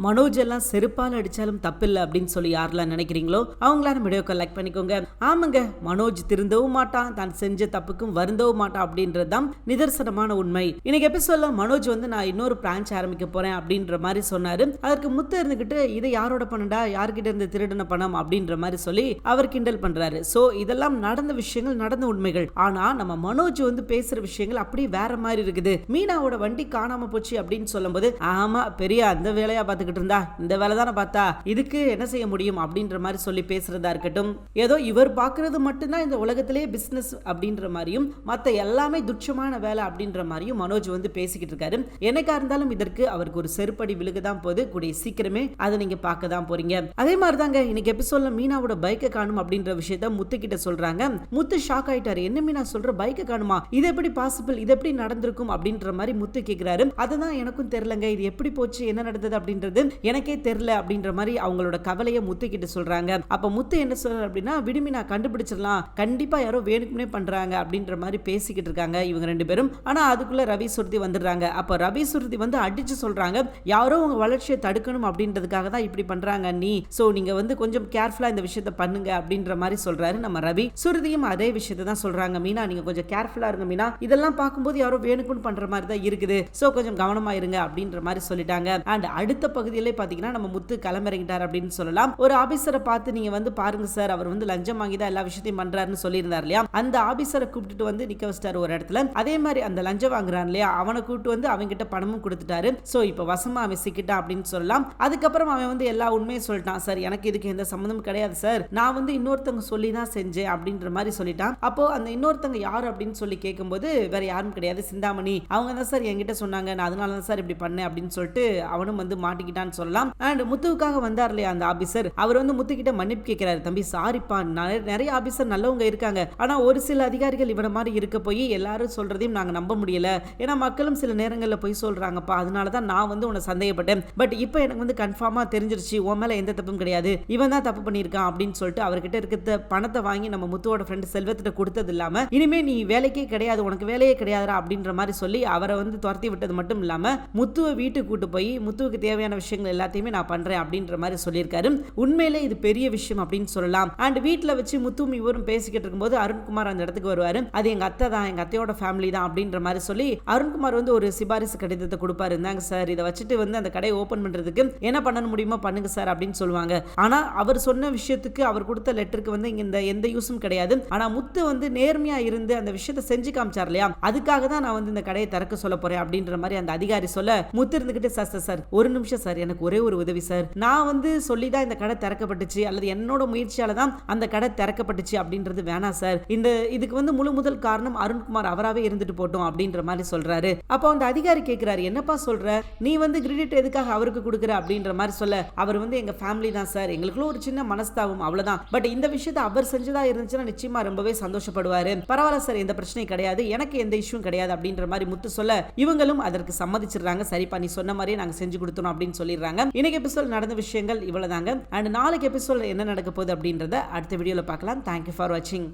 மனோஜ் எல்லாம் செருப்பால் அடிச்சாலும் தப்பில்லை அப்படின்னு சொல்லி யாரெல்லாம் நினைக்கிறீங்களோ அவங்களாம் வீடியோக்கு லைக் பண்ணிக்கோங்க. ஆமாங்க, மனோஜ் திருந்தவும் மாட்டான், தான் செஞ்ச தப்புக்கும் வருந்தவும் மாட்டான் அப்படின்றது தான் நிதர்சனமான உண்மை. இன்னைக்கு எபிசோட்ல மனோஜ் நான் இன்னொரு பிரான்ச் ஆரம்பிக்க போறேன் அப்படின்ற மாதிரி சொன்னாரு. அதற்கு முத்து இருந்துகிட்டு இதை யாரோட பணம்டா, யார்கிட்ட இருந்து திருடின பணம் அப்படின்ற மாதிரி சொல்லி அவர் கிண்டல் பண்றாரு. சோ இதெல்லாம் நடந்த விஷயங்கள், நடந்த உண்மைகள். ஆனா நம்ம மனோஜ் பேசுற விஷயங்கள் அப்படியே வேற மாதிரி இருக்குது. மீனாவோட வண்டி காணாம போச்சு அப்படின்னு சொல்லும் போது, ஆமா பெரிய அந்த வேலையா பார்த்துக்கிட்டு இருந்தா, இந்த வேலை தானே பார்த்தா, இதுக்கு என்ன செய்ய முடியும் அப்படின்ற மாதிரி சொல்லி பேசுறதா இருக்கட்டும். ஏதோ இவர் பாக்குறது மட்டும்தான் இந்த உலகத்திலேயே பிசினஸ் அப்படின்ற மாதிரியும், மத்த எல்லாமே துச்சமான வேலை அப்படின்ற மாதிரியும் மனோஜ் பேசிக்கிட்டு இருக்காரு. என்னைக்கா இருந்தாலும் இதற்கு அவருக்கு ஒரு செருப்படி விழுகதான் போது, கூடிய சீக்கிரமே அதை நீங்க பார்க்க தான் போறீங்க. அதே மாதிரி தாங்க இன்னைக்கு எபிசோட்ல மீனாவோட பைக்கை காணும் அப்படின்ற விஷயத்த முத்து கிட்ட சொல்றாங்க. முத்து ஷாக் ஆயிட்டாரு. என்ன மீனா சொல்ற, பைக்கை காணுமா, இது எப்படி பாசிபிள், இது எப்படி நடந்திருக்கும் அப்படின்ற மாதிரி முத்து கேக்குறாரு. அதுதான் எனக்கும் தெரியலங்க, இது எப்படி போச்சு, என்ன நடந்தது அப்படின்றது எனக்கே தெரியல அப்படின்ற மாதிரி அவங்களோட கவலையை முத்து கிட்ட சொல்றாங்க. அப்ப முத்து என்ன சொல்றாரு அப்படின்னா, விடுமீனா கண்டுபிடிச்சிடலாம், கண்டிப்பா யாரோ வேணுக்குமே பண்றாங்க அப்படின்ற மாதிரி பேசிக்கிட்டு இருக்காங்க இவங்க ரெண்டு பேரும். ஆனா அதுக்குள்ள ரவி சுருதி வந்துடுறாங்க. அப்ப ரவி சுருதி அடிச்சு சொல்றாங்க, யாரோ உங்க வளர்ச்சியை தடுக்கணும் அப்படின்றதுக்காக தான் இப்படி பண்றாங்க நீ, சோ நீங்க கொஞ்சம் கேர்ஃபுல்லா இந்த விஷயத்தை பண்ணுங்க அப்படின்ற மாதிரி சொல்றாரு நம்ம ரவி. சுருதியும் அதே விஷயத்தை தான் சொல்றாங்க, மீனா நீங்க கொஞ்சம் கேர்ஃபுல்லா இருங்க மீனா, இதெல்லாம் பார்க்கும்போது யாரோ வேணுக்குன்னு பண்ற மாதிரி தான் இருக்குது, சோ கொஞ்சம் கவனமா இருங்க அப்படின்ற மாதிரி சொல்லிட்டாங்க. அண்ட் அடுத்த பகுதியிலே பாத்தீங்கன்னா நம்ம முத்து களமிறங்கிட்டார் அப்படின்னு சொல்லலாம். ஒரு ஆபீசரை பார்த்து நீங்க பாருங்க சார், அவர் லஞ்சம் வாங்கி தான் எல்லா விஷயத்தையும் பண்றாருன்னு சொல்லியிருந்தார் இல்லையா, அந்த ஆபீசரை கூப்பிட்டு நிக்க வச்சிட்டாரு ஒரு இடத்துல. அதே மாதிரி அந்த லஞ்சம் வாங்குறான் இல்லையா, அவனை கூப்பிட்டு அவங்க கிட்ட பணமும் கொடுத்துட்டாரு. சோ இப்ப வசமா அவன் சிக்கிட்டான் அப்படின்னு சொல்லலாம். அதுக்கப்புறம் அவன் எல்லா உண்மையும் சொல்லிட்டான், சார் எனக்கு இதுக்கு எந்த சம்மந்தமும் கிடையாது சார், நான் இன்னொருத்தவங்க சொல்லி தான் செஞ்சேன் அப்படின்ற மாதிரி சொல்லிட்டான். அப்போ அந்த இன்னொருத்தவங்க யார் அப்படின்னு சொல்லி கேட்கும்போது, வேற யாரும் கிடையாது, சிந்தாமணி அவங்க தான் சார் என்கிட்ட சொன்னாங்க, நான் அதனால தான் சார் இப்படி பண்ணேன் அப்படின்னு சொல்லிட்டு அவனும் மாட்டிக்கிட்டான்னு சொல்லலாம். அண்ட் முத்துவுக்காக வந்தார் இல்லையா அந்த ஆபீசர், அவர் முத்து கிட்ட மன்னிப்பு கேட்கிறாரு. தம்பி சாரிப்பா, நிறைய ஆபீசர் நல்லவங்க இருக்காங்க, ஆனா ஒரு சில அதிகாரிகள் இவன மாதிரி இருக்க போய் எல்லாரும் சொல்றதையும் நாங்க நம்ப முடியல, ஏன்னா மக்களும் சில நேரங்களில் போய் சொல்றாங்கப்பா, அதனாலதான் நான் உன்னை சந்தேகப்பட்டேன், பட் இப்போ எனக்கு கன்ஃபார்மா தெரிஞ்சிருச்சு உன் மேல எந்த தப்பும் கிடையாது, இவன் தான் தப்பு பண்ணியிருக்கான் அப்படின்னு சொல்லிட்டு அவர்கிட்ட இருக்க பணத்தை வாங்கி நம்ம முத்துவோட ஃப்ரெண்ட் செல்வத்திட்ட கொடுத்தது இல்லாம, இனிமே நீ வேலைக்கே கிடையாது, உனக்கு வேலையே கிடையாதுடா அப்படின்ற மாதிரி சொல்லி அவரை துரத்தி விட்டது மட்டும் இல்லாம முத்துவை வீட்டுக்கு கூட்டு போய் முத்துவுக்கு தேவையான விஷயங்கள் எல்லாத்தையுமே நான் பண்றேன் அப்படின்ற மாதிரி சொல்லியிருக்காரு. உண்மையிலே இது பெரிய விஷயம் அப்படின்னு சொல்லலாம். அண்ட் வீட்டுல வச்சு முத்துவும் இவரும் பேசிக்கிட்டு இருக்கும்போது அருண்குமார் அந்த இடத்துக்கு வருவாரு. அது எங்க அத்தை தான், எங்க அத்தையோட ஃபேமிலி தான் அப்படின்ற மாதிரி சொல்லி அருண்குமார் ஒரு சிபாரிசு கடிதத்தை கொடுப்பாரு. இருந்தாங்க சார், இதை வச்சுட்டு அந்த கடையை ஓபன் பண்றதுக்கு என்ன பண்ண முடியுமோ பண்ணுங்க சார் அப்படின்னு சொல்லுவாங்க. ஆனா அவர் சொன்ன விஷயத்துக்கு, அவர் கொடுத்த லெட்டருக்கு இங்க எந்த யூஸும் கிடையாது. ஆனா முத்து நேர்மையா இருந்து அந்த விஷயத்தை செஞ்சு காமிச்சார் இல்லையா, அதுக்காக தான் நான் இந்த கடையை திறக்க சொல்ல போறேன் அப்படின்ற மாதிரி அந்த அதிகாரி சொல்ல, முத்து இருந்துகிட்டு சார் சார் ஒரு நிமிஷம் சார், எனக்கு ஒரே ஒரு உதவி சார், நான் சொல்லிதான் இந்த கடை திறக்கப்பட்டுச்சு, அல்லது என்னோட முயற்சியால தான் அந்த கடை திறக்கப்பட்டுச்சு அப்படின்றது வேணாம் சார், இதுக்கு முழு முதல் காரணம் அருண்குமார் அவராவே இருந்துட்டு போட்டோம் அப்படின்ற மாதிரி சொல்றாரு. அப்போ அந்த அதிகாரி கேட்கிறாரு, என்னப்பா சொல்ற, நீ கிரெடிட் எதுக்காக அவருக்கு கொடுக்குற அப்படின்ற மாதிரி சொல்ல, அவர் எங்க ஃபேமிலி தான் சார், எங்களுக்குள்ள ஒரு சின்ன மனஸ்தாபம் அவ்வளவுதான், பட் இந்த விஷயத்தை அவர் செஞ்சதா இருந்துச்சுன்னா நிச்சயமா ரொம்பவே சந்தோஷப்படுவாரு, பரவாயில்ல சார் எந்த பிரச்சனையும் கிடையாது, எனக்கு எந்த இஷ்யூ கிடையாது அப்படின்ற மாதிரி முத்து சொல்ல, இவங்களும் அதற்கு சம்மதிச்சிடுறாங்க. சரிப்பா நீ சொன்ன மாதிரியே நாங்க செஞ்சு கொடுத்தோம் அப்படின்னு சொல்லிடுறாங்க. இன்னைக்கு எபிசோட் நடந்த விஷயங்கள் இவ்வளவுதாங்க. அண்ட் நாளைக்கு எபிசோட் என்ன நடக்க போகுது அப்படின்றத அடுத்த வீடியோல பார்க்கலாம். தேங்க்யூ ஃபார் வாட்சிங்.